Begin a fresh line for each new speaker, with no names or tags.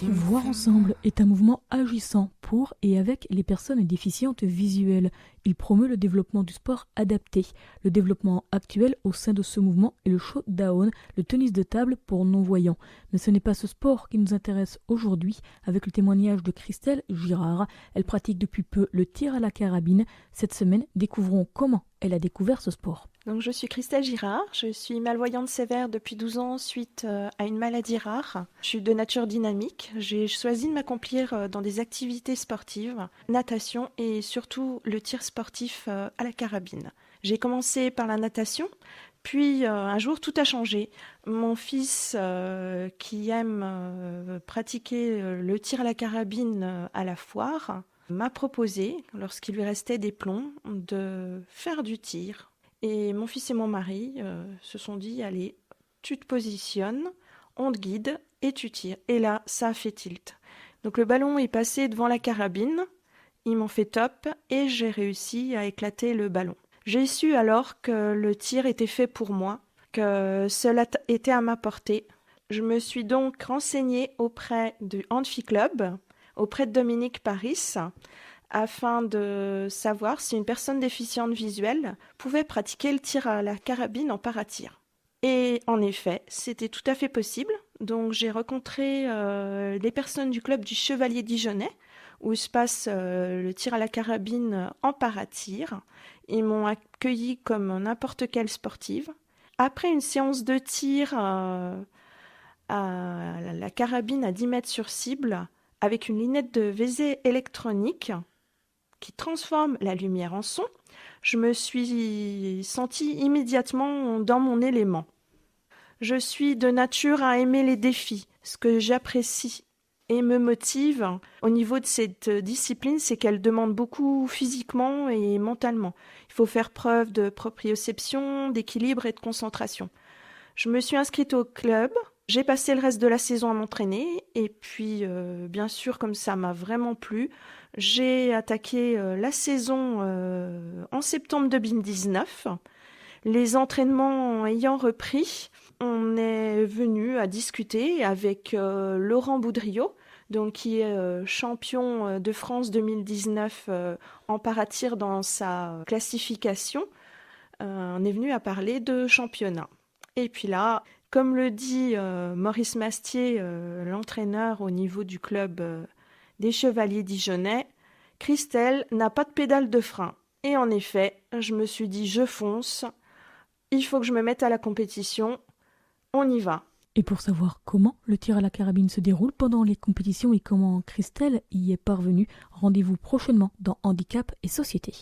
Voir ensemble est un mouvement agissant pour et avec les personnes déficientes visuelles. Il promeut le développement du sport adapté. Le développement actuel au sein de ce mouvement est le showdown, le tennis de table pour non-voyants. Mais ce n'est pas ce sport qui nous intéresse aujourd'hui, avec le témoignage de Christelle Girard. Elle pratique depuis peu le tir à la carabine. Cette semaine, découvrons comment elle a découvert ce sport.
Donc, je suis Christelle Girard, je suis malvoyante sévère depuis 12 ans suite à une maladie rare. Je suis de nature dynamique, j'ai choisi de m'accomplir dans des activités sportives, natation et surtout le tir sportif à la carabine. J'ai commencé par la natation, puis un jour tout a changé. Mon fils qui aime pratiquer le tir à la carabine à la foire m'a proposé, lorsqu'il lui restait des plombs, de faire du tir. Et mon fils et mon mari se sont dit, allez, tu te positionnes, on te guide et tu tires. Et là, ça a fait tilt. Donc le ballon est passé devant la carabine, ils m'ont fait top et j'ai réussi à éclater le ballon. J'ai su alors que le tir était fait pour moi, que cela était à ma portée. Je me suis donc renseignée auprès du Amphi Club, auprès de Dominique Paris, afin de savoir si une personne déficiente visuelle pouvait pratiquer le tir à la carabine en paratir. Et en effet, c'était tout à fait possible. Donc j'ai rencontré les personnes du club du Chevalier Dijonnais, où se passe le tir à la carabine en paratir. Ils m'ont accueilli comme n'importe quelle sportive. Après une séance de tir à la carabine à 10 mètres sur cible, avec une lunette de visée électronique, qui transforme la lumière en son, je me suis sentie immédiatement dans mon élément. Je suis de nature à aimer les défis. Ce que j'apprécie et me motive au niveau de cette discipline, c'est qu'elle demande beaucoup physiquement et mentalement. Il faut faire preuve de proprioception, d'équilibre et de concentration. Je me suis inscrite au club. J'ai passé le reste de la saison à m'entraîner et puis, bien sûr, comme ça m'a vraiment plu, j'ai attaqué la saison en septembre 2019. Les entraînements ayant repris, on est venu à discuter avec Laurent Boudriot, donc qui est champion de France 2019 en paratir dans sa classification. On est venu à parler de championnat. Et puis là, comme le dit Maurice Mastier, l'entraîneur au niveau du club des Chevaliers Dijonnais, Christelle n'a pas de pédale de frein. Et en effet, je me suis dit, je fonce, il faut que je me mette à la compétition, on y va.
Et pour savoir comment le tir à la carabine se déroule pendant les compétitions et comment Christelle y est parvenue, rendez-vous prochainement dans Handicap et Société.